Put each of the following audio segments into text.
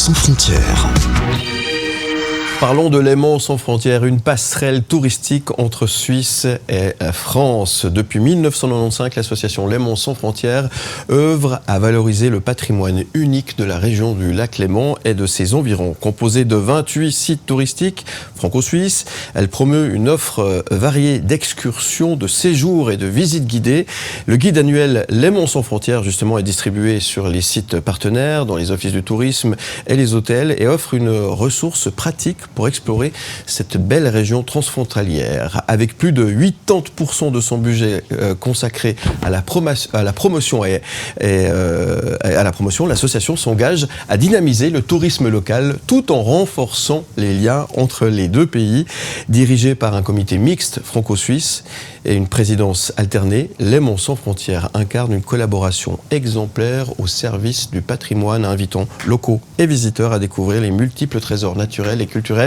sans frontières. Parlons de Léman sans frontières, une passerelle touristique entre Suisse et France. Depuis 1995, l'association Léman sans frontières œuvre à valoriser le patrimoine unique de la région du lac Léman et de ses environs. Composée de 28 sites touristiques franco-suisses, elle promeut une offre variée d'excursions, de séjours et de visites guidées. Le guide annuel Léman sans frontières, justement, est distribué sur les sites partenaires, dans les offices du tourisme et les hôtels et offre une ressource pratique pour explorer cette belle région transfrontalière. Avec plus de 80% de son budget consacré à la promotion et à la promotion, l'association s'engage à dynamiser le tourisme local tout en renforçant les liens entre les deux pays. Dirigé par un comité mixte franco-suisse et une présidence alternée, Léman sans frontières incarne une collaboration exemplaire au service du patrimoine, invitant locaux et visiteurs à découvrir les multiples trésors naturels et culturels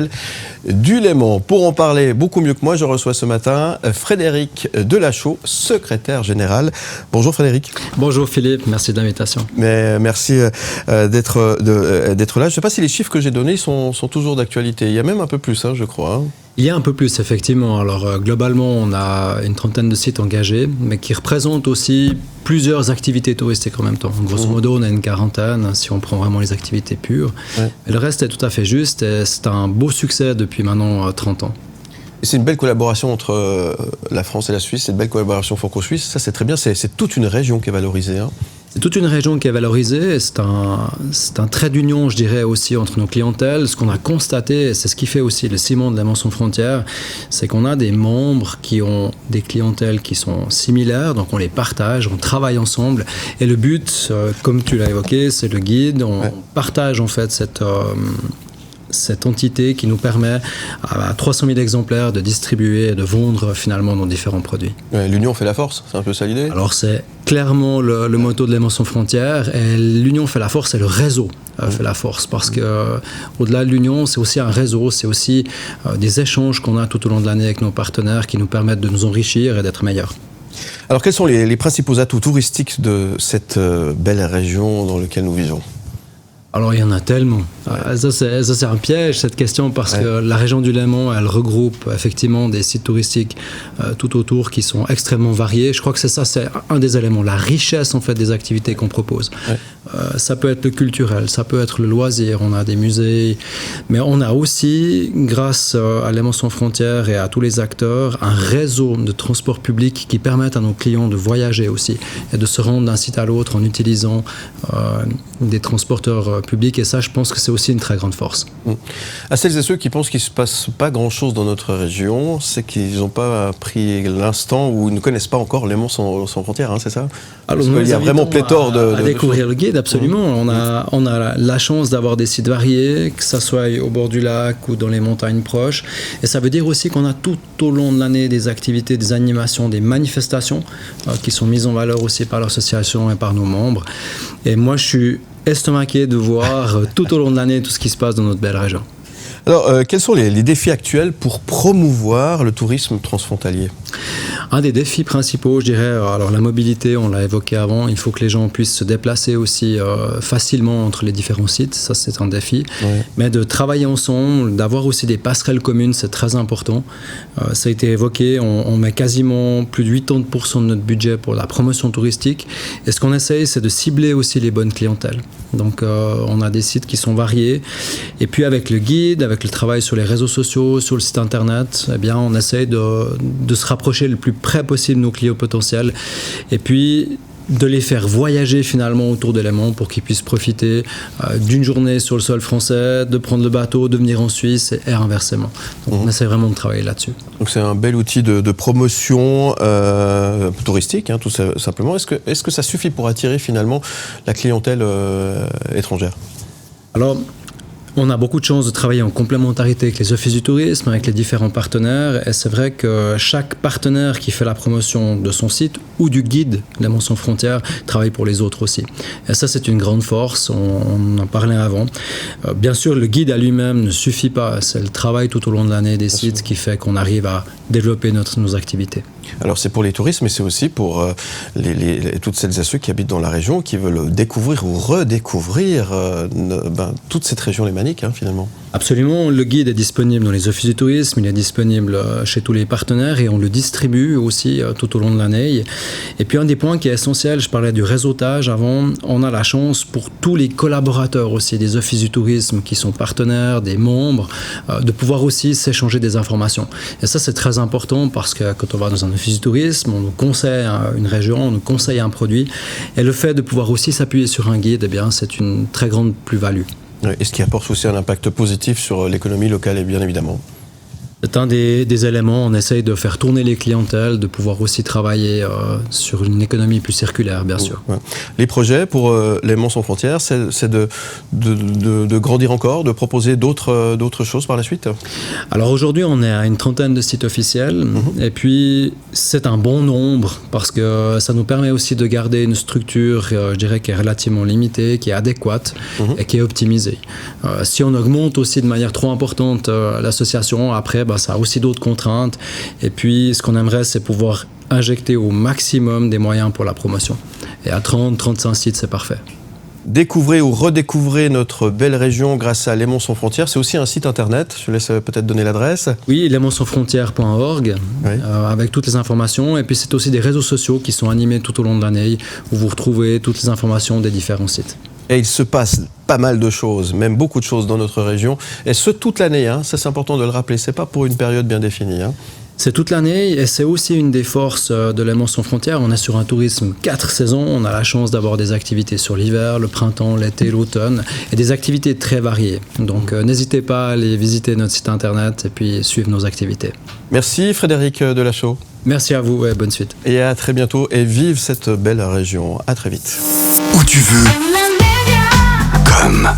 du Léman. Pour en parler beaucoup mieux que moi, je reçois ce matin Frédéric Delachaux, secrétaire général. Bonjour Frédéric. Bonjour Philippe, merci de l'invitation. Merci d'être là. Je ne sais pas si les chiffres que j'ai donnés sont toujours d'actualité. Il y a même un peu plus, je crois. Il y a un peu plus, effectivement. Alors, globalement, on a une trentaine de sites engagés, mais qui représentent aussi plusieurs activités touristiques en même temps. Grosso modo, on a une quarantaine, si on prend vraiment les activités pures. Ouais. Et le reste est tout à fait juste, et c'est un beau succès depuis maintenant 30 ans. Et c'est une belle collaboration entre la France et la Suisse, c'est une belle collaboration franco-suisse. Ça, c'est très bien, c'est toute une région qui est valorisée. C'est toute une région qui est valorisée, c'est un trait d'union, je dirais, aussi entre nos clientèles. Ce qu'on a constaté, et c'est ce qui fait aussi le ciment de Léman sans frontières, c'est qu'on a des membres qui ont des clientèles qui sont similaires, donc on les partage, on travaille ensemble. Et le but, comme tu l'as évoqué, c'est le guide. On partage en fait cette entité qui nous permet à 300 000 exemplaires de distribuer et de vendre finalement nos différents produits. Ouais, l'union fait la force, c'est un peu ça l'idée ? Alors c'est clairement le motto de Léman sans frontières, et l'union fait la force et le réseau fait la force, parce que au-delà de l'union, c'est aussi un réseau, c'est aussi des échanges qu'on a tout au long de l'année avec nos partenaires qui nous permettent de nous enrichir et d'être meilleurs. Alors quels sont les principaux atouts touristiques de cette belle région dans laquelle nous vivons ? Alors, il y en a tellement. Ça, c'est un piège, cette question, parce que la région du Léman, elle regroupe effectivement des sites touristiques tout autour qui sont extrêmement variés. Je crois que c'est un des éléments, la richesse, en fait, des activités qu'on propose. Ça peut être le culturel, ça peut être le loisir, on a des musées, mais on a aussi, grâce à Léman sans frontières et à tous les acteurs, un réseau de transport public qui permettent à nos clients de voyager aussi et de se rendre d'un site à l'autre en utilisant des transporteurs public, et ça, je pense que c'est aussi une très grande force. À celles et ceux qui pensent qu'il ne se passe pas grand-chose dans notre région, c'est qu'ils n'ont pas pris l'instant ou ne connaissent pas encore Léman sans frontières, c'est ça ? Alors, il y a vraiment pléthore de découvrir le guide, absolument. On a la chance d'avoir des sites variés, que ça soit au bord du lac ou dans les montagnes proches, et ça veut dire aussi qu'on a tout au long de l'année des activités, des animations, des manifestations qui sont mises en valeur aussi par l'association et par nos membres. Et moi, je suis estomaqué de voir tout au long de l'année tout ce qui se passe dans notre belle région. Alors, quels sont les défis actuels pour promouvoir le tourisme transfrontalier ? Un des défis principaux, je dirais, alors la mobilité, on l'a évoqué avant, il faut que les gens puissent se déplacer aussi facilement entre les différents sites, ça c'est un défi. Mais de travailler ensemble, d'avoir aussi des passerelles communes, c'est très important. Ça a été évoqué, on met quasiment plus de 80% de notre budget pour la promotion touristique. Et ce qu'on essaye, c'est de cibler aussi les bonnes clientèles. Donc on a des sites qui sont variés. Et puis avec le guide, avec le travail sur les réseaux sociaux, sur le site internet, eh bien, on essaye de se rapprocher le plus près possible de nos clients potentiels, et puis de les faire voyager finalement autour de Léman pour qu'ils puissent profiter d'une journée sur le sol français, de prendre le bateau, de venir en Suisse et inversement. Donc on essaie vraiment de travailler là-dessus. Donc c'est un bel outil de promotion touristique, tout simplement. Est-ce que ça suffit pour attirer finalement la clientèle étrangère ? Alors, on a beaucoup de chance de travailler en complémentarité avec les offices du tourisme, avec les différents partenaires, et c'est vrai que chaque partenaire qui fait la promotion de son site ou du guide Léman sans frontières travaille pour les autres aussi. Et ça, c'est une grande force, on en parlait avant. Bien sûr, le guide à lui-même ne suffit pas, c'est le travail tout au long de l'année des sites qui fait qu'on arrive à développer nos activités. Alors c'est pour les touristes, mais c'est aussi pour toutes celles et ceux qui habitent dans la région, qui veulent découvrir ou redécouvrir toute cette région lémanique, finalement. Absolument, le guide est disponible dans les offices du tourisme, il est disponible chez tous les partenaires et on le distribue aussi tout au long de l'année. Et puis un des points qui est essentiel, je parlais du réseautage avant, on a la chance pour tous les collaborateurs aussi des offices du tourisme qui sont partenaires, des membres, de pouvoir aussi s'échanger des informations. Et ça c'est très important parce que quand on va dans un office du tourisme, on nous conseille une région, on nous conseille un produit et le fait de pouvoir aussi s'appuyer sur un guide, eh bien, c'est une très grande plus-value. Et ce qui apporte aussi un impact positif sur l'économie locale, et bien évidemment. C'est un des éléments, on essaye de faire tourner les clientèles, de pouvoir aussi travailler sur une économie plus circulaire, bien sûr. Ouais. Les projets pour Léman sans frontières, c'est de grandir encore, de proposer d'autres choses par la suite? Alors aujourd'hui, on est à une trentaine de sites officiels, et puis c'est un bon nombre, parce que ça nous permet aussi de garder une structure, je dirais, qui est relativement limitée, qui est adéquate, et qui est optimisée. Si on augmente aussi de manière trop importante l'association, après, ça a aussi d'autres contraintes. Et puis, ce qu'on aimerait, c'est pouvoir injecter au maximum des moyens pour la promotion. Et à 30-35 sites, c'est parfait. Découvrez ou redécouvrez notre belle région grâce à Léman sans frontières. C'est aussi un site internet. Je laisse peut-être donner l'adresse. Oui, lemonsansfrontières.org, avec toutes les informations. Et puis, c'est aussi des réseaux sociaux qui sont animés tout au long de l'année, où vous retrouvez toutes les informations des différents sites. Et il se passe pas mal de choses, même beaucoup de choses dans notre région. Et ce, toute l'année, ça c'est important de le rappeler, c'est pas pour une période bien définie. C'est toute l'année et c'est aussi une des forces de Léman sans frontières. On est sur un tourisme 4 saisons, on a la chance d'avoir des activités sur l'hiver, le printemps, l'été, l'automne et des activités très variées. Donc n'hésitez pas à aller visiter notre site internet et puis suivre nos activités. Merci Frédéric Delachaux. Merci à vous et bonne suite. Et à très bientôt et vive cette belle région. À très vite. Où tu veux. Comme